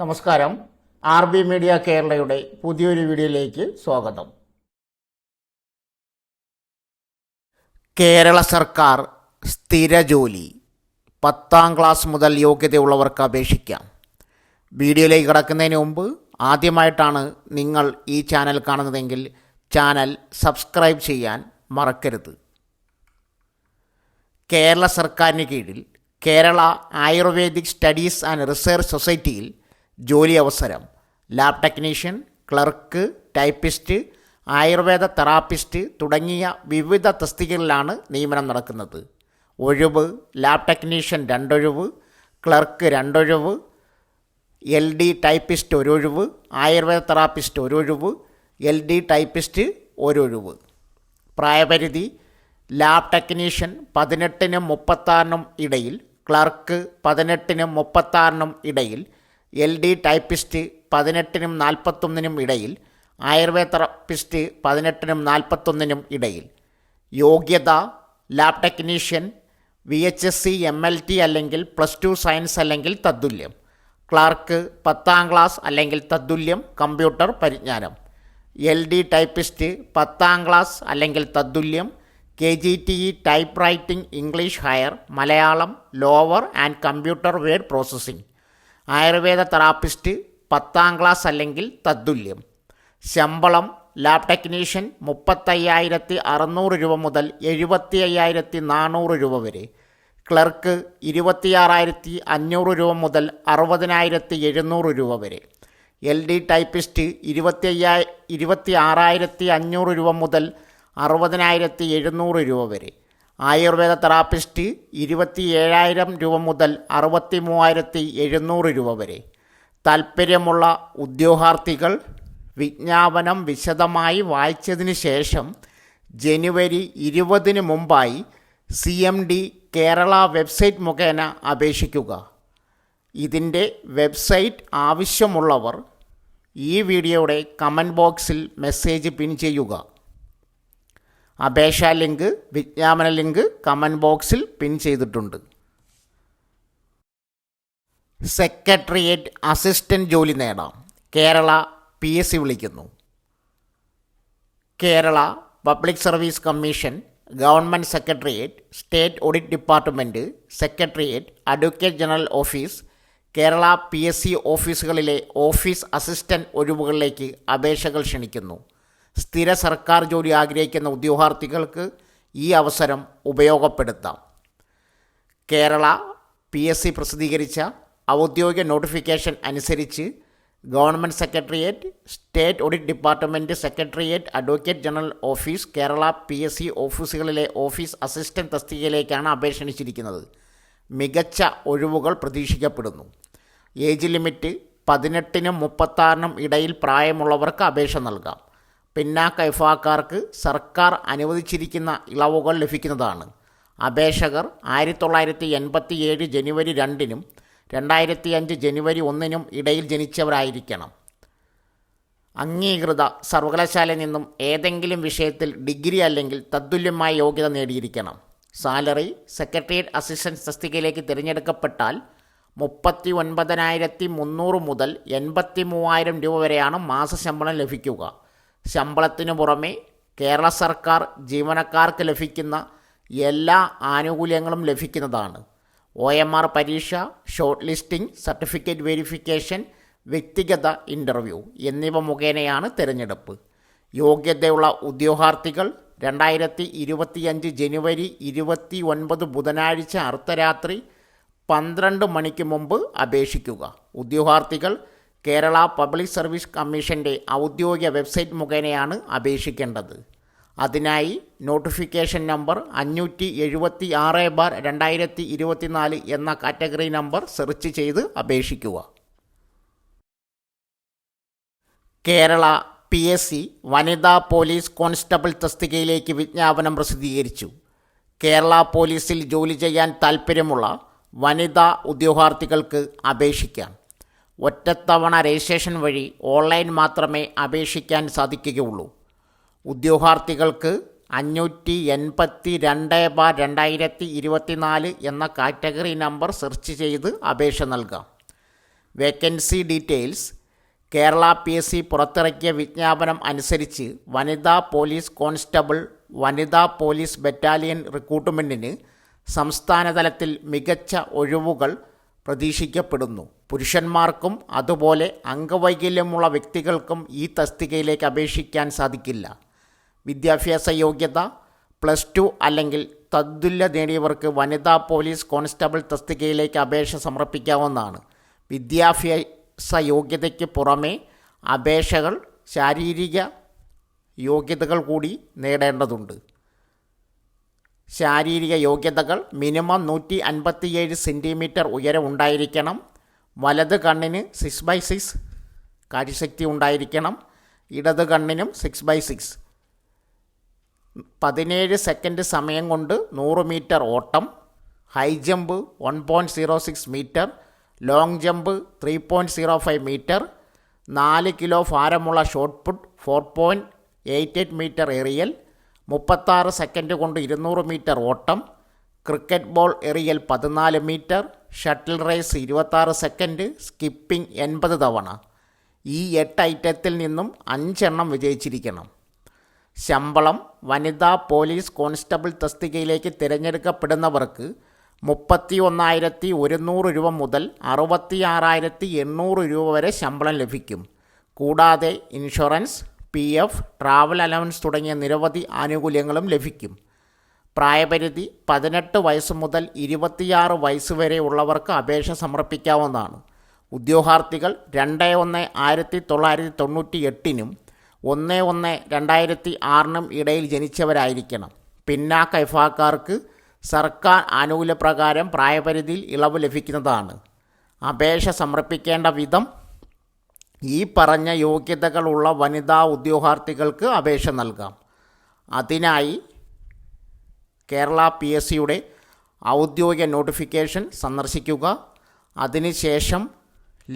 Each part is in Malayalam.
നമസ്കാരം. RB മീഡിയ കേരളയുടെ പുതിയൊരു വീഡിയോയിലേക്ക് സ്വാഗതം. കേരള സർക്കാർ സ്ഥിര ജോലി 10ാം ക്ലാസ് മുതൽ യോഗ്യതയുള്ളവർക്ക് അപേക്ഷിക്കാം. വീഡിയോയിലേക്ക് കടക്കുന്നതിന് മുമ്പ് ആദ്യമായിട്ടാണ് നിങ്ങൾ ഈ ചാനൽ കാണുന്നതെങ്കിൽ ചാനൽ സബ്സ്ക്രൈബ് ചെയ്യാൻ മറക്കരുത്. കേരള സർക്കാരിന് കീഴിൽ Kerala ayurvedic studies and research സൊസൈറ്റിയിൽ ജോലി അവസരം lab technician, clerk, typist, Ayurveda therapist തുടങ്ങിയ വിവിധ തസ്തികകളിലാണ് നിയമനം നടക്കുന്നത്. ഒഴിവ് ലാബ് ടെക്നീഷ്യൻ 2 ഒഴിവ്, ക്ലർക്ക് 2 ഒഴിവ്, LD ടൈപ്പിസ്റ്റ് 1 ഒഴിവ്, ആയുർവേദ തെറാപ്പിസ്റ്റ് 1 ഒഴിവ്, LD ടൈപ്പിസ്റ്റ് 1 ഒഴിവ്. പ്രായപരിധി ലാബ് ടെക്നീഷ്യൻ 18-നും 36-നും ഇടയിൽ, ക്ലർക്ക് 18-നും 36-നും ഇടയിൽ, LD ടൈപ്പിസ്റ്റ് 18-നും 41-നും ഇടയിൽ, ആയുർവേദ തെറാപ്പിസ്റ്റ് 18-നും 41-നും ഇടയിൽ. യോഗ്യത ലാബ് ടെക്നീഷ്യൻ VHSC MLT അല്ലെങ്കിൽ +2 സയൻസ് അല്ലെങ്കിൽ തത്തുല്യം, ക്ലർക്ക് 10ാം ക്ലാസ് അല്ലെങ്കിൽ തത്തുല്യം കമ്പ്യൂട്ടർ പരിജ്ഞാനം, LD ടൈപ്പിസ്റ്റ് 10ാം ക്ലാസ് അല്ലെങ്കിൽ തത്തുല്യം, KGTE type writing English higher, Malayalam lower and computer word processing. Ayurveda therapist 10ാം class അല്ലെങ്കിൽ തത്തുല്യം. ശമ്പളം ലാബ് ടെക്നീഷ്യൻ 35,600 രൂപ മുതൽ 75,400 രൂപ വരെ, ക്ലർക്ക് 26,500 രൂപ മുതൽ 60,700 രൂപ വരെ, LD ടൈപ്പിസ്റ്റ് 26,500 രൂപ മുതൽ 60,700 രൂപ വരെ, ആയുർവേദ തെറാപ്പിസ്റ്റ് 27,000 രൂപ മുതൽ 63,700 രൂപ വരെ. താൽപ്പര്യമുള്ള ഉദ്യോഗാർത്ഥികൾ വിജ്ഞാപനം വിശദമായി വായിച്ചതിന് ശേഷം ജനുവരി 20-ന് മുമ്പായി CMD കേരള വെബ്സൈറ്റ് മുഖേന അപേക്ഷിക്കുക. ഇതിൻ്റെ വെബ്സൈറ്റ് ആവശ്യമുള്ളവർ ഈ വീഡിയോയുടെ കമൻറ്റ് ബോക്സിൽ മെസ്സേജ് പിൻ ചെയ്യുക. അപേക്ഷാ ലിങ്ക്, വിജ്ഞാപന ലിങ്ക് കമൻറ്റ് ബോക്സിൽ പിൻ ചെയ്തിട്ടുണ്ട്. സെക്രട്ടേറിയറ്റ് അസിസ്റ്റൻ്റ് ജോലി നേടാം. കേരള PSC വിളിക്കുന്നു. Kerala public service commission, government secretariat, state audit department, secretariat, advocate general office, Kerala PSC ഓഫീസുകളിലെ ഓഫീസ് അസിസ്റ്റൻ്റ് ഒഴിവുകളിലേക്ക് അപേക്ഷകൾ ക്ഷണിക്കുന്നു. സ്ഥിര സർക്കാർ ജോലി ആഗ്രഹിക്കുന്ന ഉദ്യോഗാർത്ഥികൾക്ക് ഈ അവസരം ഉപയോഗപ്പെടുത്താം. കേരള PSC പ്രസിദ്ധീകരിച്ച ഔദ്യോഗിക നോട്ടിഫിക്കേഷൻ അനുസരിച്ച് government secretariat, state audit department, secretariat, advocate general office, Kerala PSC ഓഫീസുകളിലെ ഓഫീസ് അസിസ്റ്റൻ്റ് തസ്തികയിലേക്കാണ് അപേക്ഷ ക്ഷണിച്ചിരിക്കുന്നത്. മികച്ച ഒഴിവുകൾ പ്രതീക്ഷിക്കപ്പെടുന്നു. ഏജ് ലിമിറ്റ് 18-നും 36-നും ഇടയിൽ പ്രായമുള്ളവർക്ക് അപേക്ഷ നൽകാം. പിന്നാക്ക വിഭാഗക്കാർക്ക് സർക്കാർ അനുവദിച്ചിരിക്കുന്ന ഇളവുകൾ ലഭിക്കുന്നതാണ്. അപേക്ഷകർ 1987 ജനുവരി 2-നും 2005 ജനുവരി 1-നും ഇടയിൽ ജനിച്ചവരായിരിക്കണം. അംഗീകൃത സർവകലാശാലയിൽ നിന്നും ഏതെങ്കിലും വിഷയത്തിൽ ഡിഗ്രി അല്ലെങ്കിൽ തത്തുല്യമായ യോഗ്യത നേടിയിരിക്കണം. സാലറി സെക്രട്ടേറിയറ്റ് അസിസ്റ്റൻറ്റ് തസ്തികയിലേക്ക് തിരഞ്ഞെടുക്കപ്പെട്ടാൽ 39,300 മുതൽ 83,000 രൂപ വരെയാണ് മാസശമ്പളം ലഭിക്കുക. ശമ്പളത്തിനു പുറമെ കേരള സർക്കാർ ജീവനക്കാർക്ക് ലഭിക്കുന്ന എല്ലാ ആനുകൂല്യങ്ങളും ലഭിക്കുന്നതാണ്. OMR പരീക്ഷ, ഷോർട്ട് ലിസ്റ്റിംഗ്, സർട്ടിഫിക്കറ്റ് വെരിഫിക്കേഷൻ, വ്യക്തിഗത ഇൻ്റർവ്യൂ എന്നിവ മുഖേനയാണ് തിരഞ്ഞെടുപ്പ്. യോഗ്യതയുള്ള ഉദ്യോഗാർത്ഥികൾ 2025 ജനുവരി 29 ബുധനാഴ്ച അർദ്ധരാത്രി 12 മണിക്ക് മുമ്പ് അപേക്ഷിക്കുക. ഉദ്യോഗാർത്ഥികൾ കേരള പബ്ലിക് സർവീസ് കമ്മീഷൻ്റെ ഔദ്യോഗിക വെബ്സൈറ്റ് മുഖേനയാണ് അപേക്ഷിക്കേണ്ടത്. അതിനായി നോട്ടിഫിക്കേഷൻ നമ്പർ 576/2024 എന്ന കാറ്റഗറി നമ്പർ സെർച്ച് ചെയ്ത് അപേക്ഷിക്കുക. കേരള PSC വനിതാ പോലീസ് കോൺസ്റ്റബിൾ തസ്തികയിലേക്ക് വിജ്ഞാപനം പ്രസിദ്ധീകരിച്ചു. കേരള പോലീസിൽ ജോലി ചെയ്യാൻ താൽപ്പര്യമുള്ള വനിതാ ഉദ്യോഗാർത്ഥികൾക്ക് അപേക്ഷിക്കാം. ഒറ്റത്തവണ രജിസ്ട്രേഷൻ വഴി ഓൺലൈൻ മാത്രമേ അപേക്ഷിക്കാൻ സാധിക്കുകയുള്ളൂ. ഉദ്യോഗാർത്ഥികൾക്ക് 582/2024 എന്ന കാറ്റഗറി നമ്പർ സെർച്ച് ചെയ്ത് അപേക്ഷ നൽകാം. Vacancy details. കേരള PSC പുറത്തിറക്കിയ വിജ്ഞാപനം അനുസരിച്ച് വനിതാ പോലീസ് കോൺസ്റ്റബിൾ, വനിതാ പോലീസ് ബറ്റാലിയൻ റിക്രൂട്ട്മെൻറ്റിന് സംസ്ഥാനതലത്തിൽ മികച്ച ഒഴിവുകൾ പ്രതീക്ഷിക്കപ്പെടുന്നു. പുരുഷന്മാർക്കും അതുപോലെ അംഗവൈകല്യമുള്ള വ്യക്തികൾക്കും ഈ തസ്തികയിലേക്ക് അപേക്ഷിക്കാൻ സാധിക്കില്ല. വിദ്യാഭ്യാസ യോഗ്യത +2 അല്ലെങ്കിൽ തത്തുല്യ നേടിയവർക്ക് വനിതാ പോലീസ് കോൺസ്റ്റബിൾ തസ്തികയിലേക്ക് അപേക്ഷ സമർപ്പിക്കാവുന്നതാണ്. വിദ്യാഭ്യാസ യോഗ്യതയ്ക്ക് പുറമെ അപേക്ഷകൾ ശാരീരിക യോഗ്യതകൾ കൂടി നേടേണ്ടതുണ്ട്. ശാരീരിക യോഗ്യതകൾ മിനിമം 157 സെൻറ്റിമീറ്റർ ഉയരം ഉണ്ടായിരിക്കണം. വലത് കണ്ണിന് 6/6 കാഴ്ചശക്തി ഉണ്ടായിരിക്കണം. ഇടത് കണ്ണിനും 6/6. 17 സെക്കൻഡ് സമയം കൊണ്ട് 100 മീറ്റർ ഓട്ടം. High jump 1.06 metre. Long jump 3.05 metre. 4 kilo ഭാരമുള്ള ഷോട്ട് പുട്ട് 4.88 മീറ്റർ എറിയൽ. 36 സെക്കൻഡ് കൊണ്ട് 200 മീറ്റർ ഓട്ടം. ക്രിക്കറ്റ് ബോൾ എറിയൽ 14 metre. Shuttle race 26 second. Skipping 80 തവണ. ഈ 8 ഐറ്റത്തിൽ നിന്നും 5 എണ്ണം വിജയിച്ചിരിക്കണം. ശമ്പളം. വനിതാ പോലീസ് കോൺസ്റ്റബിൾ തസ്തികയിലേക്ക് തിരഞ്ഞെടുക്കപ്പെടുന്നവർക്ക് 31,100 രൂപ മുതൽ 66,800 രൂപ വരെ ശമ്പളം ലഭിക്കും. കൂടാതെ ഇൻഷുറൻസ്, PF, ട്രാവൽ അലവൻസ് തുടങ്ങിയ നിരവധി ആനുകൂല്യങ്ങളും ലഭിക്കും. പ്രായപരിധി 18 വയസ്സ് മുതൽ 26 വയസ്സ് വരെ ഉള്ളവർക്ക് അപേക്ഷ സമർപ്പിക്കാവുന്നതാണ്. ഉദ്യോഗാർത്ഥികൾ 2/1/1998 1/1/2006 ഇടയിൽ ജനിച്ചവരായിരിക്കണം. പിന്നാക്ക വിഭാഗക്കാർക്ക് സർക്കാർ ആനുകൂല്യപ്രകാരം പ്രായപരിധിയിൽ ഇളവ് ലഭിക്കുന്നതാണ്. അപേക്ഷ സമർപ്പിക്കേണ്ട വിധം: ഈ പറഞ്ഞ യോഗ്യതകളുള്ള വനിതാ ഉദ്യോഗാർത്ഥികൾക്ക് അപേക്ഷ നൽകാം. അതിനായി കേരള PSCയുടെ ഔദ്യോഗിക നോട്ടിഫിക്കേഷൻ സന്ദർശിക്കുക. അതിനുശേഷം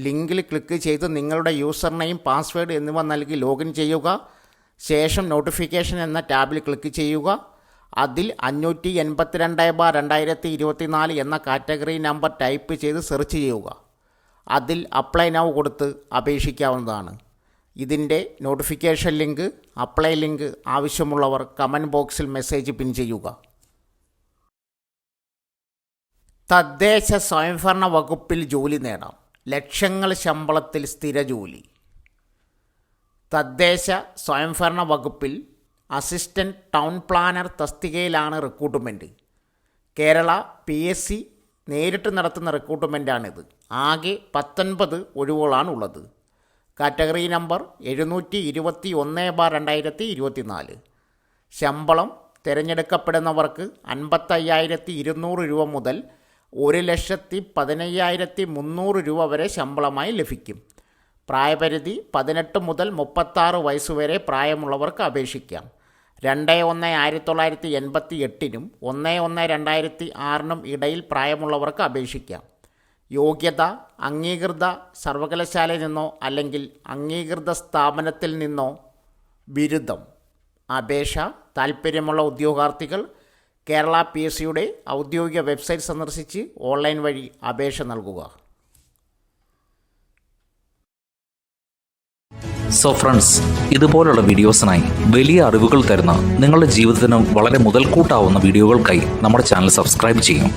ലിങ്കിൽ ക്ലിക്ക് ചെയ്ത് നിങ്ങളുടെ യൂസർ നെയിം, പാസ്വേഡ് എന്നിവ നൽകി ലോഗിൻ ചെയ്യുക. ശേഷം നോട്ടിഫിക്കേഷൻ എന്ന ടാബിൽ ക്ലിക്ക് ചെയ്യുക. അതിൽ 582/2024 എന്ന കാറ്റഗറി നമ്പർ ടൈപ്പ് ചെയ്ത് സെർച്ച് ചെയ്യുക. അതിൽ അപ്ലൈ നൗ കൊടുത്ത് അപേക്ഷിക്കാവുന്നതാണ്. ഇതിൻ്റെ നോട്ടിഫിക്കേഷൻ ലിങ്ക്, അപ്ലൈ ലിങ്ക് ആവശ്യമുള്ളവർ കമൻറ്റ് ബോക്സിൽ മെസ്സേജ് പിൻ ചെയ്യുക. തദ്ദേശ സ്വയംഭരണ വകുപ്പിൽ ജോലി നേടാം. ലക്ഷങ്ങൾ ശമ്പളത്തിൽ സ്ഥിര ജോലി. തദ്ദേശ സ്വയംഭരണ വകുപ്പിൽ അസിസ്റ്റൻറ്റ് ടൗൺ പ്ലാനർ തസ്തികയിലാണ് റിക്രൂട്ട്മെൻറ്റ്. കേരള PSC നേരിട്ട് നടത്തുന്ന റിക്രൂട്ട്മെൻറ്റാണിത്. ആകെ 19 ഒഴിവുകളാണ് ഉള്ളത്. Category number 721/2024. ശമ്പളം തിരഞ്ഞെടുക്കപ്പെടുന്നവർക്ക് 55,200 രൂപ മുതൽ 1,15,300 രൂപ വരെ ശമ്പളമായി ലഭിക്കും. പ്രായപരിധി 18 മുതൽ 36 വയസ്സുവരെ പ്രായമുള്ളവർക്ക് അപേക്ഷിക്കാം. 2/1/1988 1/1/2006 ഇടയിൽ പ്രായമുള്ളവർക്ക് അപേക്ഷിക്കാം. യോഗ്യത: അംഗീകൃത സർവകലാശാലയിൽ നിന്നോ അല്ലെങ്കിൽ അംഗീകൃത സ്ഥാപനത്തിൽ നിന്നോ ബിരുദം. അപേക്ഷ താൽപ്പര്യമുള്ള ഉദ്യോഗാർത്ഥികൾ കേരള PSCയുടെ ഔദ്യോഗിക വെബ്സൈറ്റ് സന്ദർശിച്ച് ഓൺലൈൻ വഴി അപേക്ഷ നൽകുക. സോ ഫ്രണ്ട്സ്, ഇതുപോലുള്ള വീഡിയോസിനായി വലിയ അറിവുകൾ തരുന്ന നിങ്ങളുടെ ജീവിതത്തിനും വളരെ മുതൽക്കൂട്ടാവുന്ന വീഡിയോകൾക്കായി നമ്മുടെ ചാനൽ സബ്സ്ക്രൈബ് ചെയ്യും.